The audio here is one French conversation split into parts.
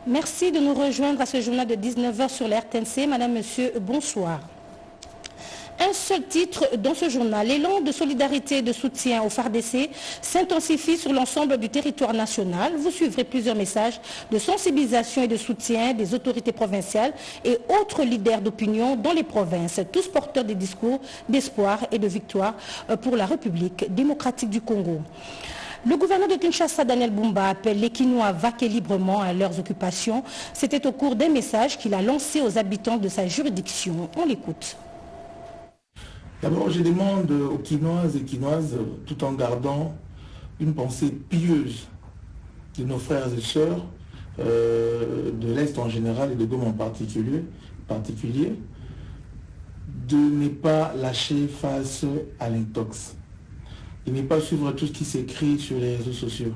Merci de nous rejoindre à ce journal de 19h sur la RTNC. Madame, Monsieur, bonsoir. Un seul titre dans ce journal, l'élan de solidarité et de soutien au FARDC s'intensifie sur l'ensemble du territoire national. Vous suivrez plusieurs messages de sensibilisation et de soutien des autorités provinciales et autres leaders d'opinion dans les provinces, tous porteurs des discours d'espoir et de victoire pour la République démocratique du Congo. Le gouverneur de Kinshasa, Daniel Bumba, appelle les Kinois à vaquer librement à leurs occupations. C'était au cours d'un message qu'il a lancé aux habitants de sa juridiction. On l'écoute. D'abord, je demande aux Quinoises et Quinoises, tout en gardant une pensée pieuse de nos frères et sœurs de l'Est en général et de Goma en particulier, de ne pas lâcher face à l'intox. De ne pas suivre tout ce qui s'écrit sur les réseaux sociaux.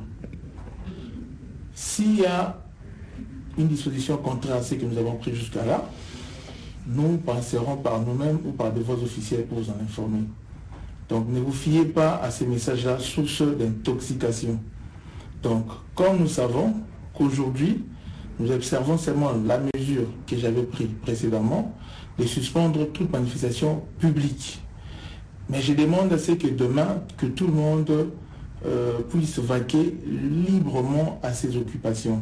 S'il y a une disposition contraire à ce que nous avons pris jusqu'à là, nous passerons par nous-mêmes ou par des voies officielles pour vous en informer. Donc ne vous fiez pas à ces messages-là source d'intoxication. Donc comme nous savons qu'aujourd'hui, nous observons seulement la mesure que j'avais prise précédemment de suspendre toute manifestation publique. Mais je demande à ce que demain, que tout le monde puisse vaquer librement à ses occupations.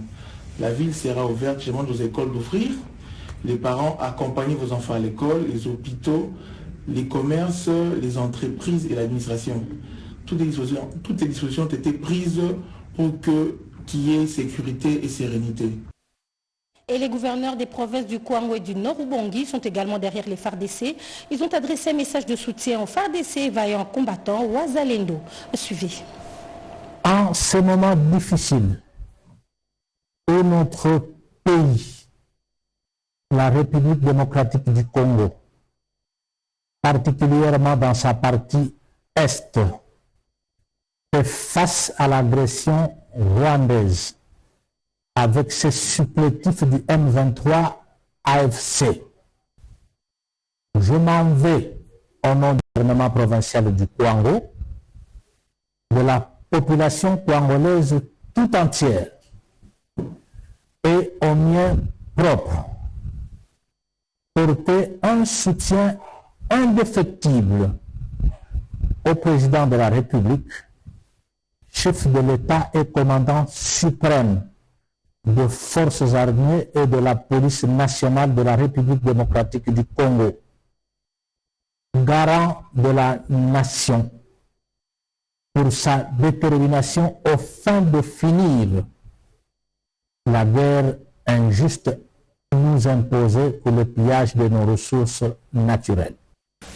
La ville sera ouverte, je demande aux écoles d'ouvrir. Les parents, accompagnez vos enfants à l'école, les hôpitaux, les commerces, les entreprises et l'administration. Toutes les dispositions ont été prises pour qu'il y ait sécurité et sérénité. Et les gouverneurs des provinces du Kwango et du Nord-Ubangi sont également derrière les FARDC. Ils ont adressé un message de soutien aux FARDC vaillants combattants Ouazalendo. Suivez. En ces moments difficiles, où notre pays, la République démocratique du Congo, particulièrement dans sa partie Est, fait face à l'agression rwandaise avec ses supplétifs du M23 AFC. Je m'en vais au nom du gouvernement provincial du Kwango, de la population congolaise tout entière et au mien propre, porter un soutien indéfectible au président de la République, chef de l'État et commandant suprême des forces armées et de la police nationale de la République démocratique du Congo, garant de la nation, pour sa détermination aux fins de finir la guerre injuste nous imposée pour le pillage de nos ressources naturelles.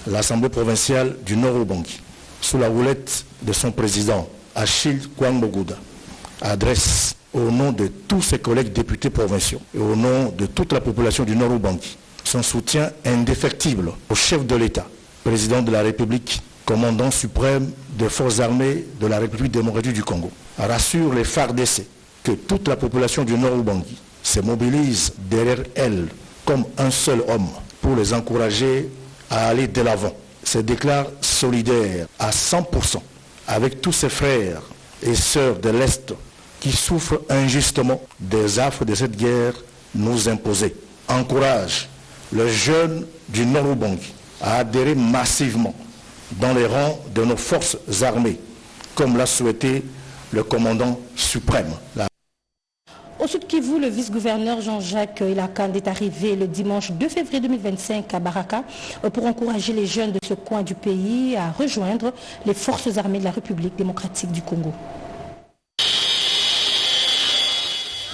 L'Assemblée provinciale du Nord-Ubangi, sous la houlette de son président, Achille Kouambougouda, adresse au nom de tous ses collègues députés provinciaux et au nom de toute la population du Nord-Ubangi son soutien indéfectible au chef de l'État, président de la République, commandant suprême des forces armées de la République démocratique du Congo. Rassure les FARDC que toute la population du Nord-Ubangi se mobilise derrière elle comme un seul homme pour les encourager à aller de l'avant. Se déclare solidaire à 100% avec tous ses frères et sœurs de l'Est qui souffrent injustement des affres de cette guerre nous imposée. Encourage les jeunes du Nord-Ubangi à adhérer massivement dans les rangs de nos forces armées, comme l'a souhaité le commandant suprême. Au Sud Kivu, le vice-gouverneur Jean-Jacques Elakande est arrivé le dimanche 2 février 2025 à Baraka pour encourager les jeunes de ce coin du pays à rejoindre les forces armées de la République démocratique du Congo.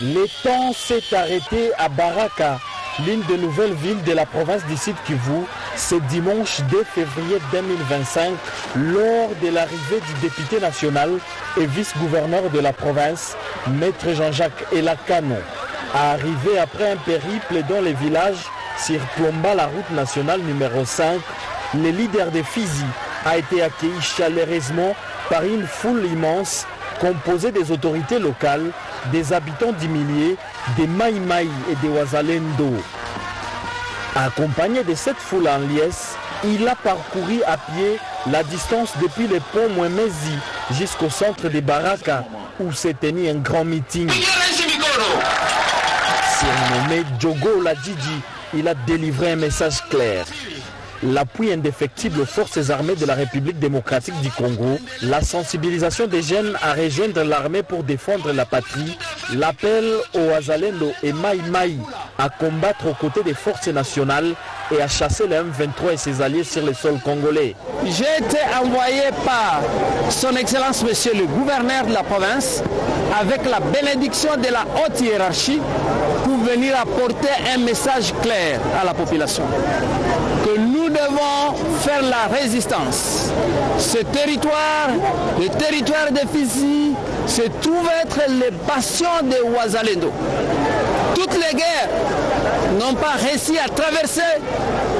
Le temps s'est arrêté à Baraka, l'une des nouvelles villes de la province du Sud Kivu, ce dimanche 2 février 2025, lors de l'arrivée du député national et vice-gouverneur de la province, Maître Jean-Jacques Elakane, arrivé après un périple dans les villages surplombant la route nationale numéro 5, le leader de Fizi a été accueilli chaleureusement par une foule immense composée des autorités locales, des habitants du millier, des Maïmaï et des Ouazalendo. Accompagné de cette foule en liesse, il a parcouru à pied la distance depuis le pont Mwemezi jusqu'au centre de Baraka où s'est tenu un grand meeting. nommé Diogo Ladjidji. Il a délivré un message clair. L'appui indéfectible aux forces armées de la République démocratique du Congo, la sensibilisation des jeunes à rejoindre l'armée pour défendre la patrie, l'appel aux Wazalendo et Maï Maï à combattre aux côtés des forces nationales et à chasser le M23 et ses alliés sur le sol congolais. J'ai été envoyé par son Excellence Monsieur le gouverneur de la province avec la bénédiction de la haute hiérarchie pour venir apporter un message clair à la population. Que nous devons faire la résistance. Ce territoire, le territoire de Fizi, se trouve être le bastion de Wazalendo. Toutes les guerres n'ont pas réussi à traverser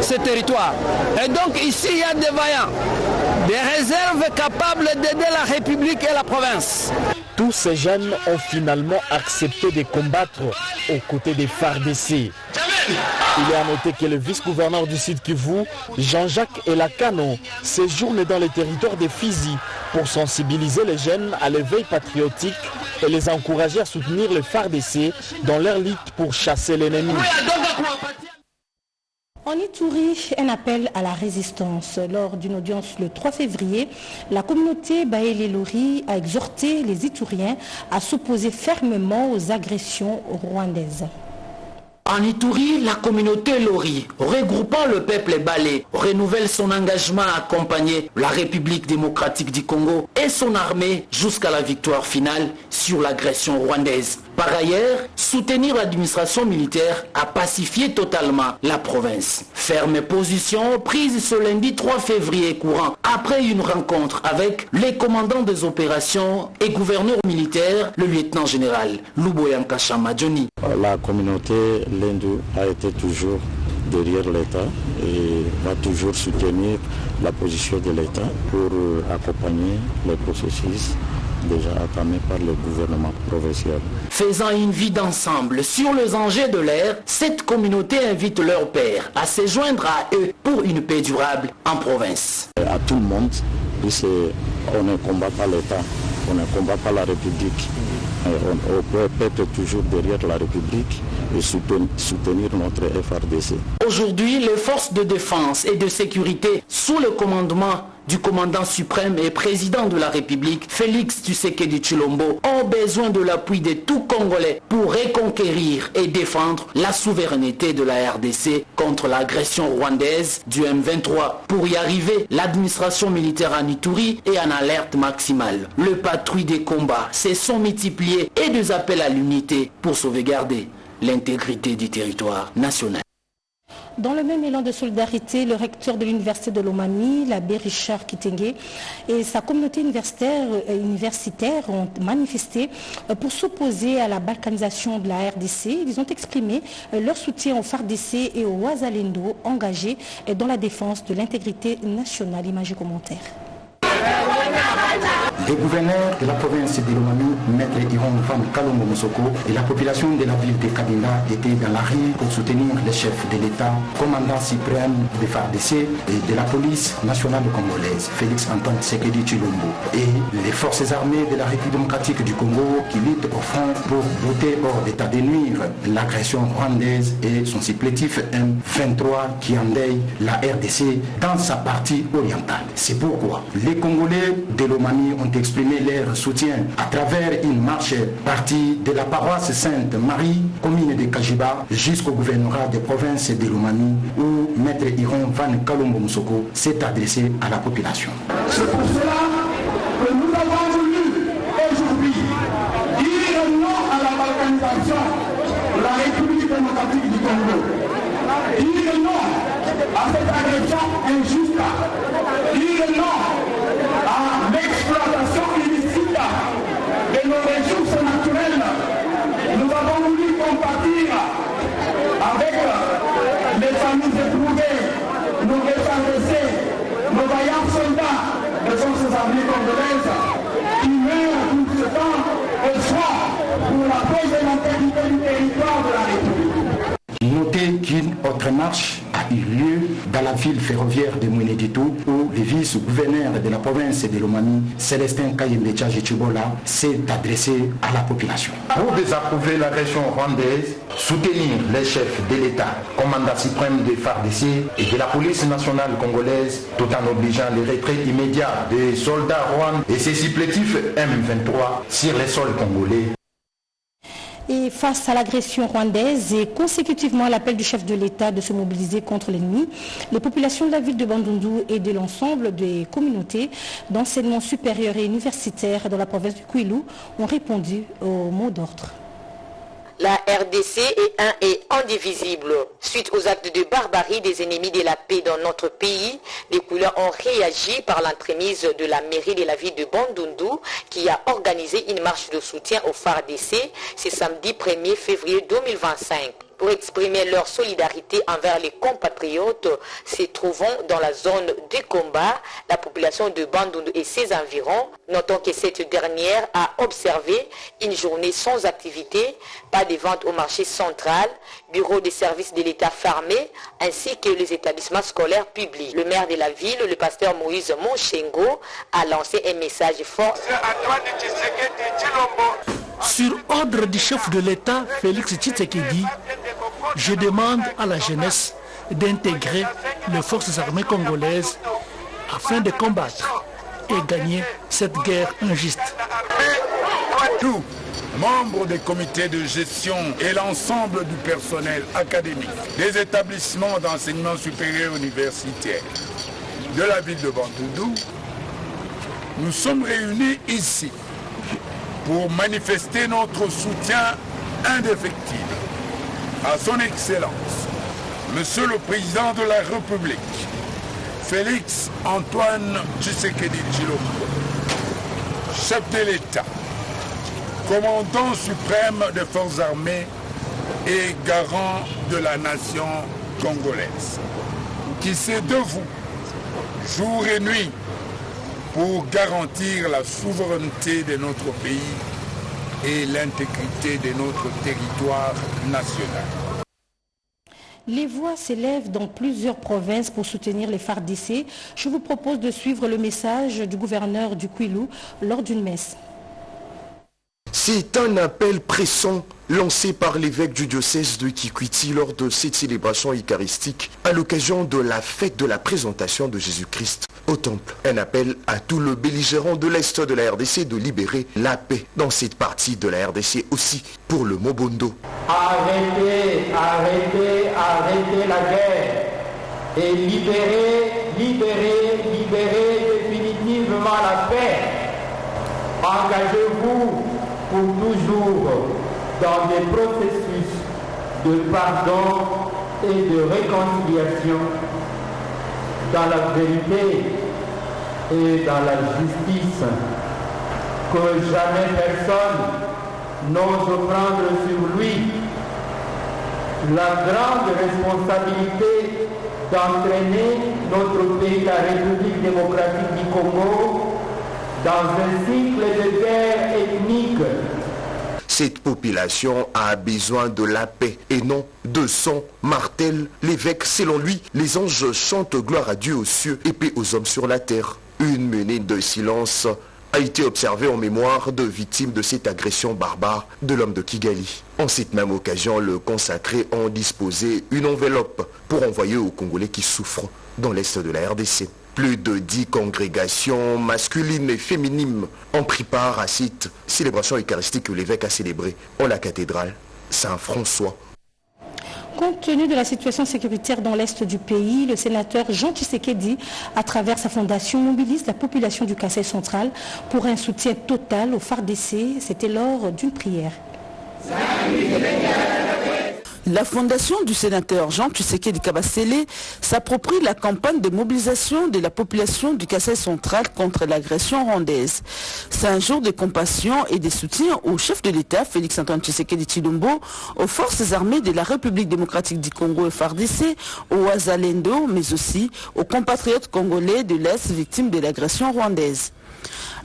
ce territoire. Et donc ici, il y a des vaillants, des réserves capables d'aider la République et la province. Tous ces jeunes ont finalement accepté de combattre aux côtés des FARDC. Il est à noter que le vice-gouverneur du Sud Kivu, Jean-Jacques Elakano, séjourne dans les territoires de Fizi pour sensibiliser les jeunes à l'éveil patriotique et les encourager à soutenir les FARDC dans leur lutte pour chasser l'ennemi. En Ituri, un appel à la résistance. Lors d'une audience le 3 février, la communauté Baélé-Lori a exhorté les Ituriens à s'opposer fermement aux agressions rwandaises. En Ituri, la communauté Lori, regroupant le peuple balé, renouvelle son engagement à accompagner la République démocratique du Congo et son armée jusqu'à la victoire finale sur l'agression rwandaise. Par ailleurs, soutenir l'administration militaire à pacifier totalement la province. Ferme position prise ce lundi 3 février courant après une rencontre avec les commandants des opérations et gouverneur militaire, le lieutenant-général Luboyanka Chamadjoni. La communauté Lendu a été toujours derrière l'État et va toujours soutenir la position de l'État pour accompagner le processus déjà entamé par le gouvernement provincial. Faisant une vie d'ensemble sur les enjeux de l'air, cette communauté invite leurs pairs à se joindre à eux pour une paix durable en province. À tout le monde, on ne combat pas l'État, on ne combat pas la République. On peut être toujours derrière la République et soutenir notre FARDC. Aujourd'hui, les forces de défense et de sécurité sous le commandement du commandant suprême et président de la République, Félix Tshisekedi Tshilombo, ont besoin de l'appui de tout Congolais pour reconquérir et défendre la souveraineté de la RDC contre l'agression rwandaise du M23. Pour y arriver, l'administration militaire en Ituri est en alerte maximale. Le patrouille des combats se sont multipliés et des appels à l'unité pour sauvegarder l'intégrité du territoire national. Dans le même élan de solidarité, le recteur de l'université de Lomami, l'abbé Richard Kitenge, et sa communauté universitaire ont manifesté pour s'opposer à la balkanisation de la RDC. Ils ont exprimé leur soutien aux FARDC et aux Wazalendo engagés dans la défense de l'intégrité nationale. Images et commentaires. Le gouverneur de la province de Lomami, Maître Iron Van Kalongo Mosoko, et la population de la ville de Kabinda étaient dans la rue pour soutenir le chef de l'État, commandant suprême de FARDC et de la police nationale congolaise, Félix Antoine Tshisekedi Tshilombo, et les forces armées de la République démocratique du Congo qui luttent au front pour voter hors d'état de nuire l'agression rwandaise et son supplétif M23 qui endeuille la RDC dans sa partie orientale. C'est pourquoi les Congolais de Lomami ont exprimé leur soutien à travers une marche partie de la paroisse Sainte-Marie, commune de Kajiba, jusqu'au gouvernorat de province de Lomami, où Maître Iron Van Kalongo Mosoko s'est adressé à la population. C'est pour cela que nous avons voulu aujourd'hui dire non à la balkanisation de la République démocratique du Congo, dire non à cette agression injuste, dire non à l'exploitation illicite de nos ressources naturelles. Nous avons voulu compatir avec les familles éprouvées, nos défendeurs, nos vaillants soldats des forces armées congolaises qui meurent tout ce temps au front pour la paix et l'intégrité du territoire de la République. Notez qu'une autre marche a a eu lieu dans la ville ferroviaire de Mweneditou où le vice-gouverneur de la province de Lomami, Célestin Kayembecha Chibola, s'est adressé à la population. Pour désapprouver l'agression rwandaise, soutenir les chefs de l'État, commandant suprême des FARDC et de la police nationale congolaise, tout en obligeant le retrait immédiat des soldats rwandais et ses supplétifs M23 sur les sols congolais. Et face à l'agression rwandaise et consécutivement à l'appel du chef de l'État de se mobiliser contre l'ennemi, les populations de la ville de Bandundu et de l'ensemble des communautés d'enseignement supérieur et universitaire dans la province du Kwilu ont répondu au mot d'ordre. La RDC est un et indivisible. Suite aux actes de barbarie des ennemis de la paix dans notre pays, les couleurs ont réagi par l'entremise de la mairie de la ville de Bandundu qui a organisé une marche de soutien au FARDC ce samedi 1er février 2025. Pour exprimer leur solidarité envers les compatriotes se trouvant dans la zone de combat, la population de Bandundu et ses environs, notons que cette dernière a observé une journée sans activité, pas de vente au marché central, bureau de services de l'État fermé, ainsi que les établissements scolaires publics. Le maire de la ville, le pasteur Moïse Monchengo, a lancé un message fort. Sur ordre du chef de l'État, Félix Tshisekedi, je demande à la jeunesse d'intégrer les forces armées congolaises afin de combattre et gagner cette guerre injuste. Tous, membres des comités de gestion et l'ensemble du personnel académique des établissements d'enseignement supérieur universitaire de la ville de Bandundu, nous sommes réunis ici pour manifester notre soutien indéfectible à son Excellence, Monsieur le Président de la République, Félix Antoine Tshisekedi Tshilombo, chef de l'État, commandant suprême des forces armées et garant de la nation congolaise, qui s'est debout jour et nuit pour garantir la souveraineté de notre pays et l'intégrité de notre territoire national. Les voix s'élèvent dans plusieurs provinces pour soutenir les FARDC. Je vous propose de suivre le message du gouverneur du Kwilu lors d'une messe. C'est un appel pressant lancé par l'évêque du diocèse de Kikwiti lors de cette célébration eucharistique à l'occasion de la fête de la présentation de Jésus-Christ au temple. Un appel à tout le belligérant de l'Est de la RDC de libérer la paix dans cette partie de la RDC aussi pour le Mobondo. Arrêtez, arrêtez, arrêtez la guerre et libérez définitivement la paix. Engagez-vous pour toujours dans des processus de pardon et de réconciliation, dans la vérité et dans la justice, que jamais personne n'ose prendre sur lui la grande responsabilité d'entraîner notre pays, la République démocratique du Congo, dans un cycle de guerre ethnique. Cette population a besoin de la paix et non de sang, martèle l'évêque. Selon lui, les anges chantent gloire à Dieu aux cieux et paix aux hommes sur la terre. Une minute de silence a été observée en mémoire de victimes de cette agression barbare de l'homme de Kigali. En cette même occasion, le consacré ont disposé une enveloppe pour envoyer aux Congolais qui souffrent dans l'Est de la RDC. Plus de 10 congrégations masculines et féminines ont pris part à cette célébration eucharistique que l'évêque a célébrée en la cathédrale Saint-François. Compte tenu de la situation sécuritaire dans l'Est du pays, le sénateur Jean Tshisekedi, à travers sa fondation, mobilise la population du Kasaï central pour un soutien total au FARDC. C'était lors d'une prière. La fondation du sénateur Jean Tshisekedi Kabasele s'approprie la campagne de mobilisation de la population du Kasaï central contre l'agression rwandaise. C'est un jour de compassion et de soutien au chef de l'État, Félix Antoine Tshisekedi Tshilombo, aux forces armées de la République démocratique du Congo et FARDC, aux Wazalendo, mais aussi aux compatriotes congolais de l'Est victimes de l'agression rwandaise.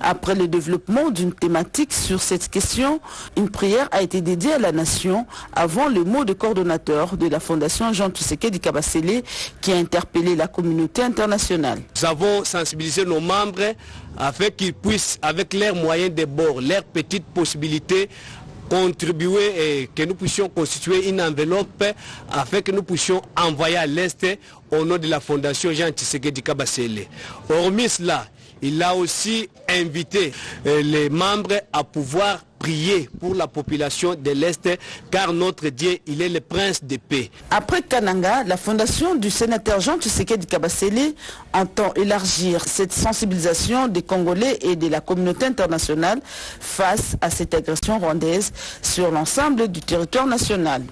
Après le développement d'une thématique sur cette question, une prière a été dédiée à la nation avant le mot de coordonnateur de la Fondation Jean Tshisekedi Kabasele qui a interpellé la communauté internationale. Nous avons sensibilisé nos membres afin qu'ils puissent, avec leurs moyens de bord, leurs petites possibilités, contribuer et que nous puissions constituer une enveloppe afin que nous puissions envoyer à l'Est au nom de la Fondation Jean Tshisekedi Kabasele. Hormis cela, il a aussi invité les membres à pouvoir prier pour la population de l'Est, car notre Dieu, il est le prince de paix. Après Kananga, la fondation du sénateur Jean Tshisekedi Kabasele entend élargir cette sensibilisation des Congolais et de la communauté internationale face à cette agression rwandaise sur l'ensemble du territoire national.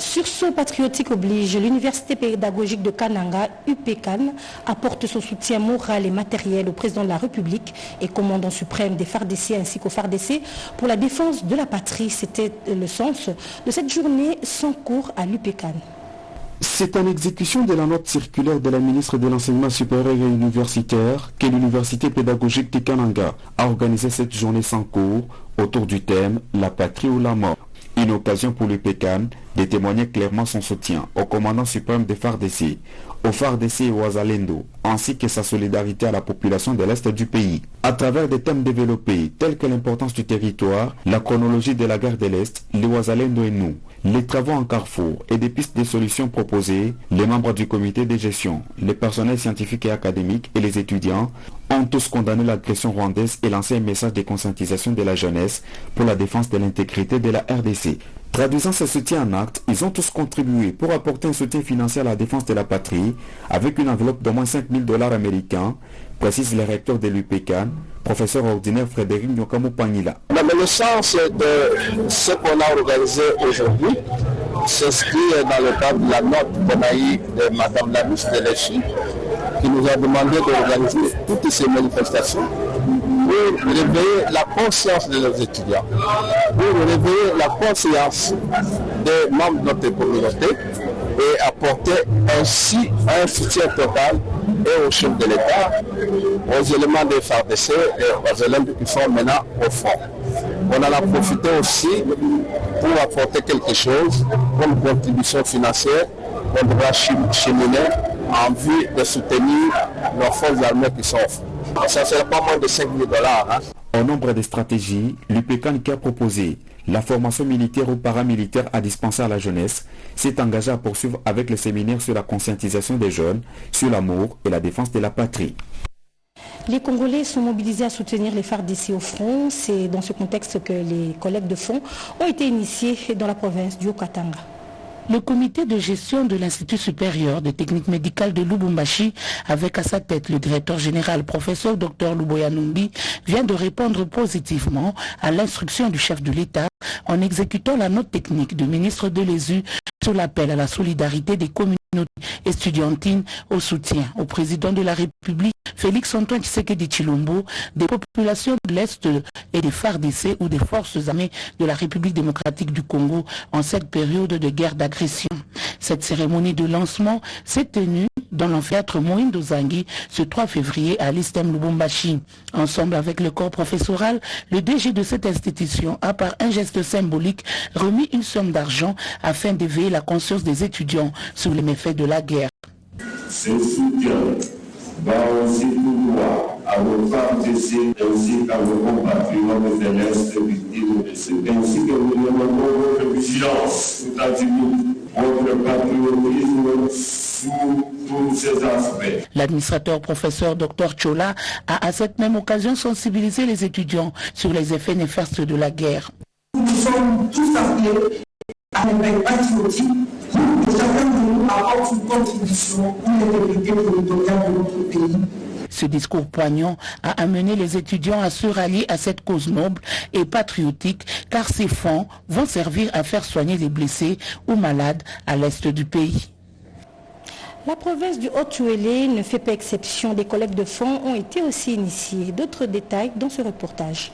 Sursaut patriotique oblige, l'université pédagogique de Kananga, UPCAN, apporte son soutien moral et matériel au président de la République et commandant suprême des FARDC ainsi qu'aux FARDC pour la défense de la patrie. C'était le sens de cette journée sans cours à l'UPCAN. C'est en exécution de la note circulaire de la ministre de l'Enseignement supérieur et universitaire que l'université pédagogique de Kananga a organisé cette journée sans cours autour du thème « La patrie ou la mort ». Une occasion pour l'UPCAN de témoigner clairement son soutien au commandant suprême des FARDC, aux FARDC et aux Wazalendo, ainsi que sa solidarité à la population de l'Est du pays. À travers des thèmes développés tels que l'importance du territoire, la chronologie de la guerre de l'Est, les Wazalendo et nous, les travaux en carrefour et des pistes de solutions proposées, les membres du comité de gestion, les personnels scientifiques et académiques et les étudiants ont tous condamné l'agression rwandaise et lancé un message de conscientisation de la jeunesse pour la défense de l'intégrité de la RDC. Traduisant ce soutien en actes, ils ont tous contribué pour apporter un soutien financier à la défense de la patrie avec une enveloppe d'au moins 5 000 $ américains, précise le recteur de l'UPCAN, professeur ordinaire Frédéric Nyokamou Panila. La connaissance de ce qu'on a organisé aujourd'hui s'inscrit dans le cadre de la note qu'on a eue de Mme la ministre de l'Échi, qui nous a demandé d'organiser toutes ces manifestations pour réveiller la conscience de nos étudiants, pour réveiller la conscience des membres de notre communauté et apporter ainsi un soutien total et au chef de l'État, aux éléments des FARDC et aux éléments qui sont maintenant au front. On en a profité aussi pour apporter quelque chose comme contribution financière qu'on devra cheminer en vue de soutenir nos forces armées qui sont au front. Ça ne sera pas moins de 5 000 $. Au nombre des stratégies, l'UPCAN qui a proposé la formation militaire ou paramilitaire à dispenser à la jeunesse s'est engagé à poursuivre avec le séminaire sur la conscientisation des jeunes, sur l'amour et la défense de la patrie. Les Congolais sont mobilisés à soutenir les FARDC au front. C'est dans ce contexte que les collectes de fonds ont été initiées dans la province du Haut-Katanga. Le comité de gestion de l'Institut supérieur des techniques médicales de Lubumbashi, avec à sa tête le directeur général professeur Dr Luboya Numbi, vient de répondre positivement à l'instruction du chef de l'État en exécutant la note technique du ministre de l'ESU sur l'appel à la solidarité des communautés estudiantines au soutien au président de la République Félix Antoine Tshisekedi Tshilombo, des populations de l'Est et des FARDC ou des forces armées de la République démocratique du Congo en cette période de guerre d'agression. Cette cérémonie de lancement s'est tenue dans l'amphithéâtre Mohindo Zangui ce 3 février à l'Istem Lubumbashi. Ensemble avec le corps professoral, le DG de cette institution a par un geste symbolique remis une somme d'argent afin d'éveiller la conscience des étudiants sur les méfaits de la guerre. Ce soutien va aussi tout droit à vos FARDC et aussi à vos compatriotes de l'Est victimes de ce guerre. Ainsi que nous demandons votre vigilance, toute attitude, votre patriotisme sous tous ces aspects. L'administrateur professeur Dr Chola a à cette même occasion sensibilisé les étudiants sur les effets néfastes de la guerre. Nous sommes tous appelés à un éveil patriotique pour que chacun de nous apporte une contribution pour l'intégrité territoriale de notre pays. Ce discours poignant a amené les étudiants à se rallier à cette cause noble et patriotique, car ces fonds vont servir à faire soigner les blessés ou malades à l'est du pays. La province du Haut-Uélé ne fait pas exception. Des collectes de fonds ont été aussi initiées. D'autres détails dans ce reportage.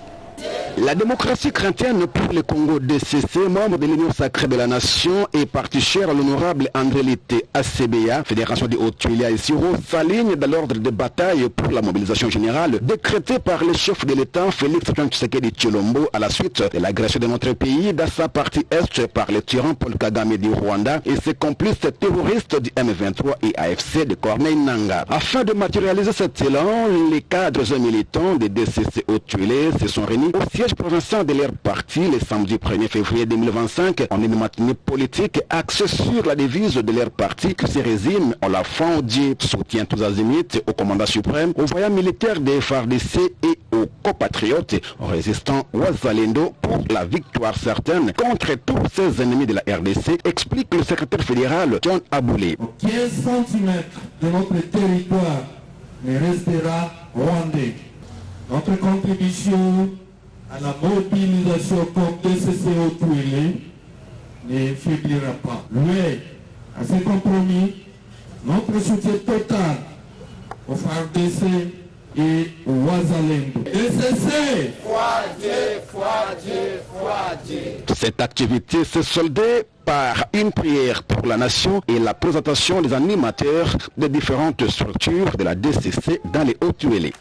La démocratie chrétienne pour le Congo DCC, membre de l'Union sacrée de la nation et parti cher à l'honorable André Lité ACBA, Fédération des Hautes-Tuileries et Siro, s'aligne dans l'ordre de bataille pour la mobilisation générale décrétée par le chef de l'État Félix Tshisekedi Tshilombo à la suite de l'agression de notre pays dans sa partie est par le tyran Paul Kagame du Rwanda et ses complices terroristes du M23 et AFC de Corneille Nangaa. Afin de matérialiser cet élan, les cadres et militants des DCC Hautes-Tuileries se sont réunis au siège provincial de leur parti le samedi 1er février 2025 en une matinée politique axée sur la devise de leur parti qui se résume en la foi au Dieu, soutien tous azimuts au commandant suprême, aux voyants militaires des FARDC et aux compatriotes résistants Wazalendo pour la victoire certaine contre tous ces ennemis de la RDC, explique le secrétaire fédéral John Aboulé. 15 cm de notre territoire ne restera rwandais. Notre contribution à la mobilisation comme DCC Hautes-Tuileries ne faiblira pas. Loué à ce compromis, notre soutien total au FARDC et au Wazalendo. DCC! Cette activité s'est soldée par une prière pour la nation et la présentation des animateurs des différentes structures de la DCC dans les Hautes-Tuileries.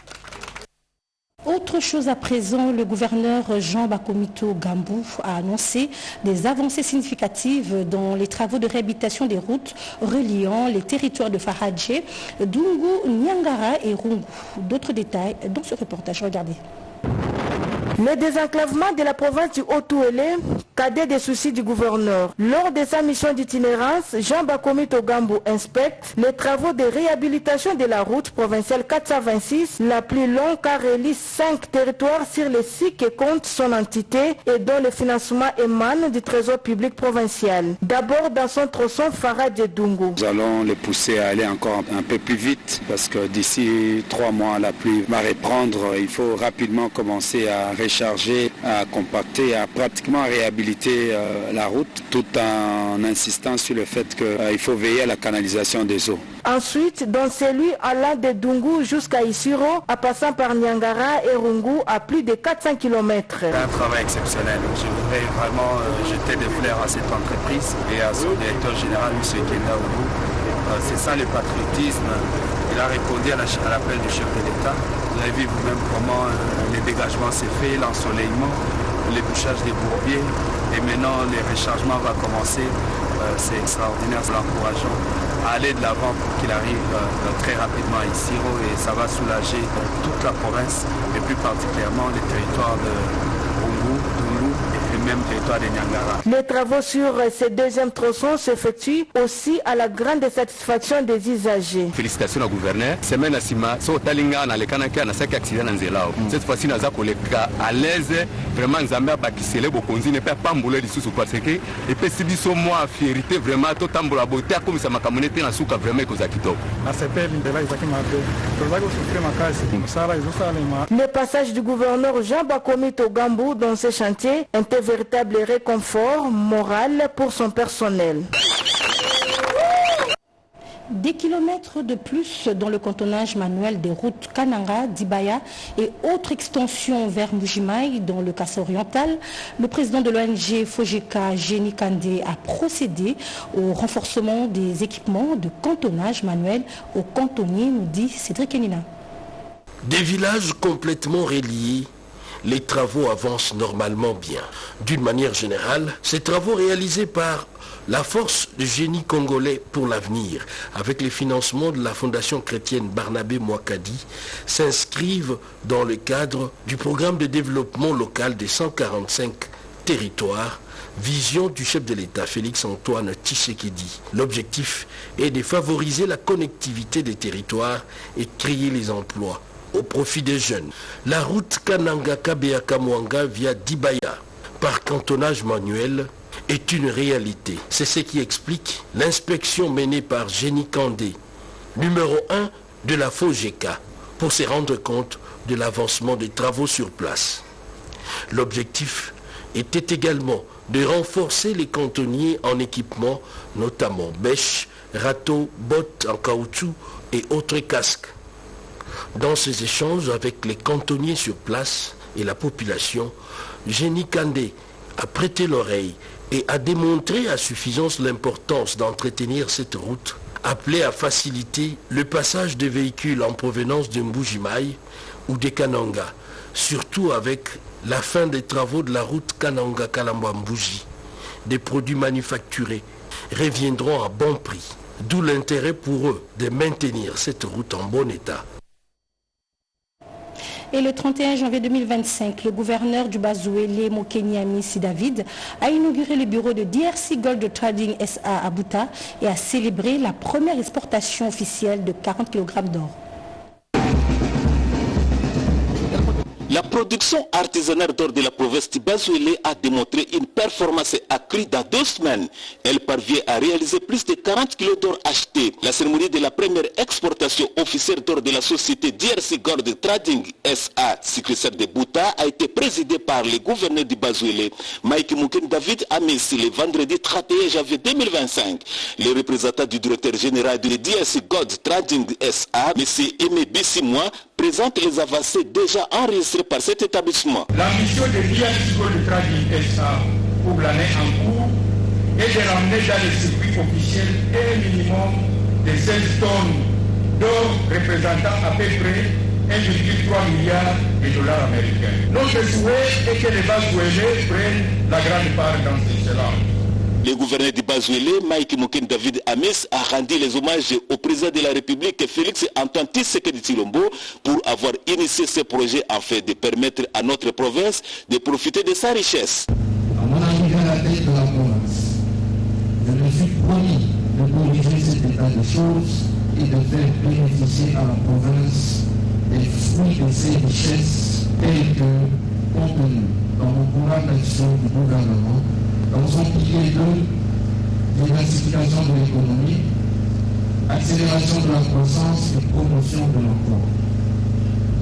Autre chose à présent, le gouverneur Jean Bakomito Gambou a annoncé des avancées significatives dans les travaux de réhabilitation des routes reliant les territoires de Faradje, Dungu, Nyangara et Rungu. D'autres détails dans ce reportage, regardez. Le désenclavement de la province du Haut-Tuélé, cadet des soucis du gouverneur. Lors de sa mission d'itinérance, Jean Bakomito Gambou inspecte les travaux de réhabilitation de la route provinciale 426, la plus longue car relie 5 territoires sur les 6 que compte son entité et dont le financement émane du trésor public provincial. D'abord dans son tronçon Faradje Dungu. Nous allons les pousser à aller encore un peu plus vite parce que d'ici 3 mois la pluie va reprendre. Il faut rapidement commencer à recharger, à compacter, à pratiquement réhabiliter la route tout en insistant sur le fait qu'il faut veiller à la canalisation des eaux. Ensuite, dans celui allant de Dungu jusqu'à Isiro, en passant par Nyangara et Rungu à plus de 400 km. C'est un travail exceptionnel. Je voudrais vraiment jeter des fleurs à cette entreprise et à son directeur général, M. Kenda Oulu. C'est ça le patriotisme. Il a répondu à l'appel du chef de l'État. Vous avez vu vous-même comment les dégagements s'est fait, l'ensoleillement, les bouchages des bourbiers. Et maintenant, le rechargement va commencer. C'est extraordinaire, c'est l'encourageant à aller de l'avant pour qu'il arrive très rapidement à Isiro et ça va soulager toute la province et plus particulièrement les territoires de Rungu, Dungu et même le territoire de Nyangara. Les travaux sur ce deuxième tronçon s'effectuent aussi à la grande satisfaction des usagers. Félicitations au gouverneur. Semaine à Sima, Sotalinga na lekanaka na 5 accidents dans Zelao. Cette fois-ci, nous avons à l'aise. Vraiment, nous avons bakisele bokonzi ne peut pas mbouler dessous parce que et puis si biso moi fierté vraiment tout tambola beauté comme ça makamonete na suka vraiment ko zakito. Le passage du gouverneur Jean Bakomito Gambou dans ce chantier est un véritable réconfort moral pour son personnel. Des kilomètres de plus dans le cantonnage manuel des routes Kananga, Dibaya et autres extensions vers Mujimai dans le Kassai oriental, le président de l'ONG Fojeka, Génie Kandé, a procédé au renforcement des équipements de cantonnage manuel au cantonnier, nous dit Cédric Enina. Des villages complètement reliés, les travaux avancent normalement bien. D'une manière générale, ces travaux réalisés par la force de génie congolais pour l'avenir, avec les financements de la Fondation chrétienne Barnabé Mouakadi, s'inscrivent dans le cadre du programme de développement local des 145 territoires, vision du chef de l'État Félix-Antoine Tshisekedi. L'objectif est de favoriser la connectivité des territoires et créer les emplois au profit des jeunes. La route Kananga-Kabeaka-Mwanga via Dibaya, par cantonnage manuel, est une réalité. C'est ce qui explique l'inspection menée par Génie Kandé, numéro 1 de la FOGECA, pour se rendre compte de l'avancement des travaux sur place. L'objectif était également de renforcer les cantonniers en équipement, notamment bêches, râteaux, bottes en caoutchouc et autres casques. Dans ces échanges avec les cantonniers sur place, et la population, Génie Kandé a prêté l'oreille et a démontré à suffisance l'importance d'entretenir cette route, appelée à faciliter le passage des véhicules en provenance de Mbujimaï ou de Kananga, surtout avec la fin des travaux de la route Kananga-Kalamba-Mbuji. Des produits manufacturés reviendront à bon prix, d'où l'intérêt pour eux de maintenir cette route en bon état. Et le 31 janvier 2025, le gouverneur du Bazouélé, Mokeni Amissi David, a inauguré le bureau de DRC Gold Trading SA à Bouta et a célébré la première exportation officielle de 40 kg d'or. La production artisanale d'or de la province de Bazouélé a démontré une performance accrue dans 2 semaines. Elle parvient à réaliser plus de 40 kg d'or achetés. La cérémonie de la première exportation officielle d'or de la société DRC Gold Trading SA, succursale de Bouta, a été présidée par le gouverneur du Bazouélé, Mike Mouken David Amissi, le vendredi 31 janvier 2025. Le représentant du directeur général de DRC Gold Trading SA, M. Aimé Bissimois, présente les avancées déjà enregistrées par cet établissement. La mission de DRC Gold Trading SA pour l'année en cours est de ramener dans le circuit officiel un minimum de 16 tonnes d'or représentant à peu près 1,3 milliard de dollars américains. Notre souhait est que les Bazouélés prennent la grande part dans ce cela. Le gouverneur du Bazouélé, Mike Mouken David Amis, a rendu les hommages au président de la République, Félix Antoine Tshisekedi Tshilombo, pour avoir initié ce projet afin de permettre à notre province de profiter de sa richesse. À mon arrivée à la tête de la province, je me suis promis de corriger cet état de choses et de faire bénéficier à la province des fruits de ses richesses tels que contenus dans le programme d'action du gouvernement, dans son pilier 2, diversification de l'économie, accélération de la croissance et promotion de l'emploi.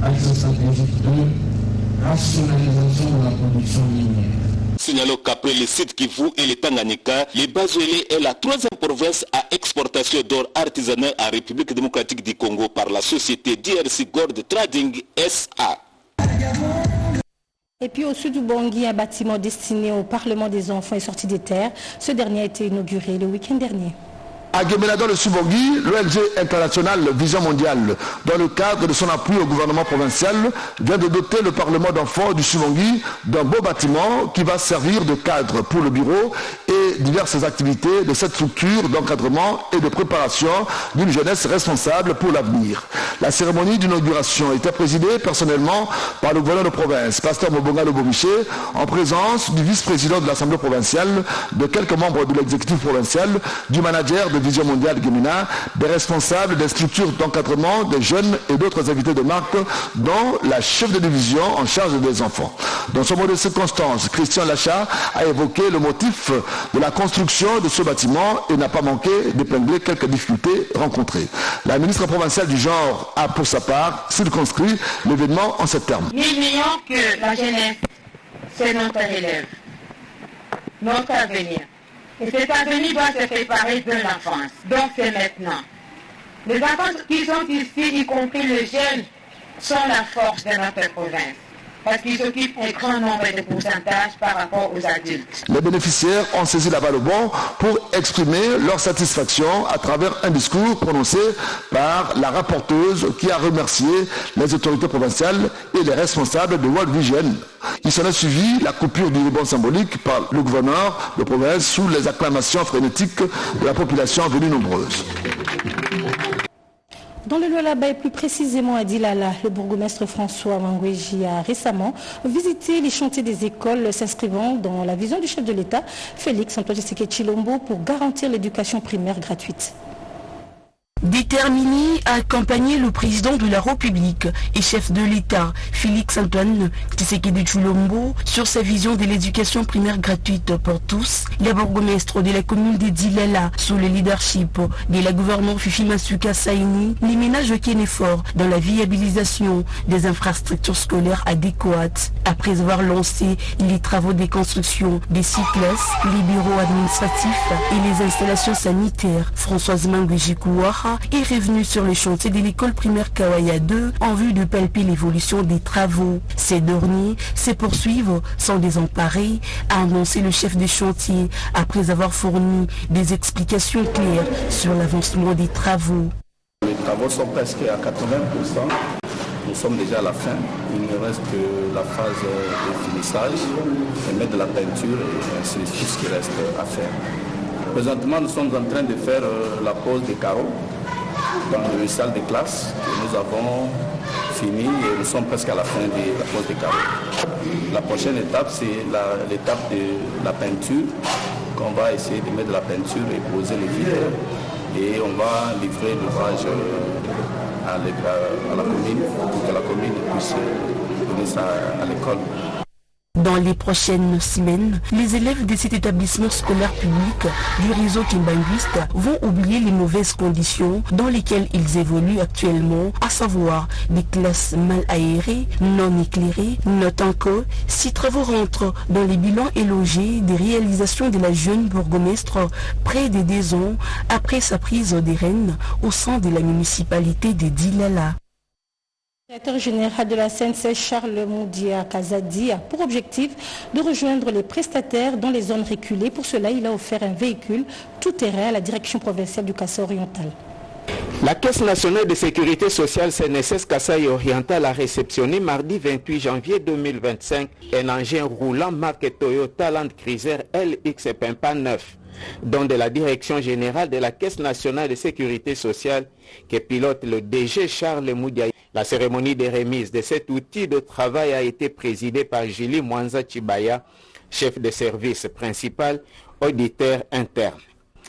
Axe stratégique 2, rationalisation de la production minière. Signalons qu'après le site Kivu et le Tanganyika, le Bazouélé est la 3e province à exportation d'or artisanal en République démocratique du Congo par la société DRC Gold Trading SA. Et puis au sud du Bangui, un bâtiment destiné au Parlement des enfants est sorti des terres. Ce dernier a été inauguré le week-end dernier. À Gemena, dans le Sud-Bangui, l'ONG internationale Vision mondiale, dans le cadre de son appui au gouvernement provincial, vient de doter le Parlement d'enfants du Sud-Bangui d'un beau bâtiment qui va servir de cadre pour le bureau et diverses activités de cette structure d'encadrement et de préparation d'une jeunesse responsable pour l'avenir. La cérémonie d'inauguration était présidée personnellement par le gouverneur de province, Pasteur Mobonga Lobomiché, en présence du vice-président de l'Assemblée provinciale, de quelques membres de l'exécutif provincial, du manager de Vision mondiale Gemena, des responsables des structures d'encadrement des jeunes et d'autres invités de marque, dont la chef de division en charge des enfants. Dans ce mot de circonstance, Christian Lacha a évoqué le motif de la construction de ce bâtiment et n'a pas manqué d'épingler quelques difficultés rencontrées. La ministre provinciale du genre a pour sa part circonscrit l'événement en ces termes. N'oublions que la jeunesse, c'est notre élève, notre avenir. Et cet avenir doit se préparer de l'enfance. Donc c'est maintenant. Les enfants qui sont ici, y compris les jeunes, sont la force de notre province. Parce qu'ils occupent un grand nombre de pourcentages par rapport aux adultes. Les bénéficiaires ont saisi la balle au bon pour exprimer leur satisfaction à travers un discours prononcé par la rapporteuse qui a remercié les autorités provinciales et les responsables de World Vision. Il s'en a suivi la coupure du ruban symbolique par le gouverneur de province sous les acclamations frénétiques de la population venue nombreuse. Dans le Lualaba et plus précisément à Dilala, le bourgmestre François Mangweji a récemment visité les chantiers des écoles s'inscrivant dans la vision du chef de l'État, Félix Antoine Tshisekedi Tshilombo, pour garantir l'éducation primaire gratuite. Déterminé à accompagner le président de la République et chef de l'État, Félix Antoine Tshisekedi Tshilombo, sur sa vision de l'éducation primaire gratuite pour tous, le bourgmestre de la commune de Dilala, sous le leadership de la gouverneure Fifi Masuka Saini, les ménages aucun effort dans la viabilisation des infrastructures scolaires adéquates. Après avoir lancé les travaux de construction des 6 classes, les bureaux administratifs et les installations sanitaires, Françoise Mangweji Kouara mois, est revenu sur le chantier de l'école primaire Kawaya 2 en vue de palper l'évolution des travaux. Ces derniers se poursuivent sans désemparer, a annoncé le chef de chantier après avoir fourni des explications claires sur l'avancement des travaux. Les travaux sont presque à 80%. Nous sommes déjà à la fin. Il ne reste que la phase de finissage, et mettre de la peinture et c'est tout ce qui reste à faire. Présentement, nous sommes en train de faire la pose des carreaux dans les salles de classe. Nous avons fini et nous sommes presque à la fin de la pose des carreaux. La prochaine étape, c'est l'étape de la peinture, qu'on va essayer de mettre de la peinture et poser les vitres. Et on va livrer l'ouvrage à la commune pour que la commune puisse donner ça à l'école. Dans les prochaines semaines, les élèves de cet établissement scolaire public du réseau Kimbanguiste vont oublier les mauvaises conditions dans lesquelles ils évoluent actuellement, à savoir des classes mal aérées, non éclairées, notant que si travaux rentrent dans les bilans élogés des réalisations de la jeune bourgmestre près de 2 ans après sa prise des rênes au sein de la municipalité de Dilala. Le directeur général de la CNCS, Charles Moudia Kazadi, a pour objectif de rejoindre les prestataires dans les zones reculées. Pour cela, il a offert un véhicule tout-terrain à la direction provinciale du Kasaï oriental. La Caisse nationale de sécurité sociale CNSS Kasaï oriental a réceptionné mardi 28 janvier 2025 un engin roulant marque Toyota Land Cruiser LX Pimpa 9, dont de la direction générale de la Caisse nationale de sécurité sociale qui pilote le DG Charles Moudia. La cérémonie de remise de cet outil de travail a été présidée par Julie Mwanza Chibaya, chef de service principal, auditeur interne.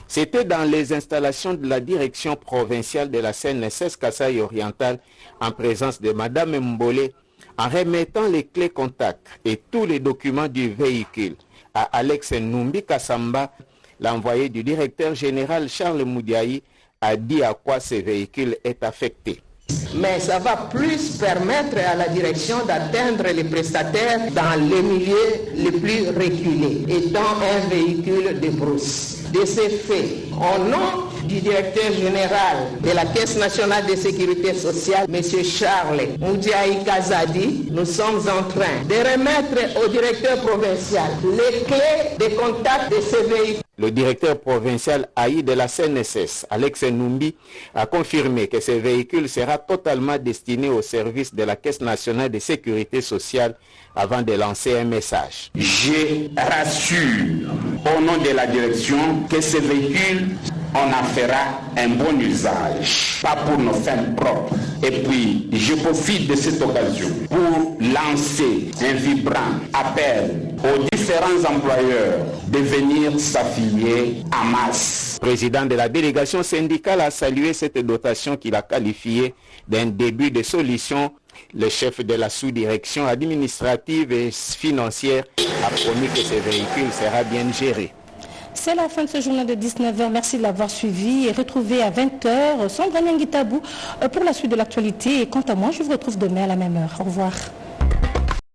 C'était dans les installations de la direction provinciale de la CNSS Kasaï oriental en présence de Madame Mbolé, en remettant les clés contacts et tous les documents du véhicule à Alex Numbi Kassamba, l'envoyé du directeur général Charles Moudiaï, a dit à quoi ce véhicule est affecté. Mais ça va plus permettre à la direction d'atteindre les prestataires dans les milieux les plus reculés, étant un véhicule de brousse. De ces faits, au nom du directeur général de la Caisse nationale de sécurité sociale, M. Charles Moudiaï Kazadi, nous sommes en train de remettre au directeur provincial les clés de contact de ces véhicules. Le directeur provincial AI de la CNSS, Alex Numbi, a confirmé que ce véhicule sera totalement destiné au service de la Caisse nationale de sécurité sociale avant de lancer un message. Je rassure au nom de la direction que ce véhicule, on en fera un bon usage, pas pour nos fins propres. Et puis, je profite de cette occasion pour lancer un vibrant appel aux différents employeurs de venir s'affilier à masse. Le président de la délégation syndicale a salué cette dotation qu'il a qualifiée d'un début de solution. Le chef de la sous-direction administrative et financière a promis que ce véhicule sera bien géré. C'est la fin de ce journal de 19h. Merci de l'avoir suivi et retrouvez à 20h Sandra Nyangitabou pour la suite de l'actualité. Et quant à moi, je vous retrouve demain à la même heure. Au revoir.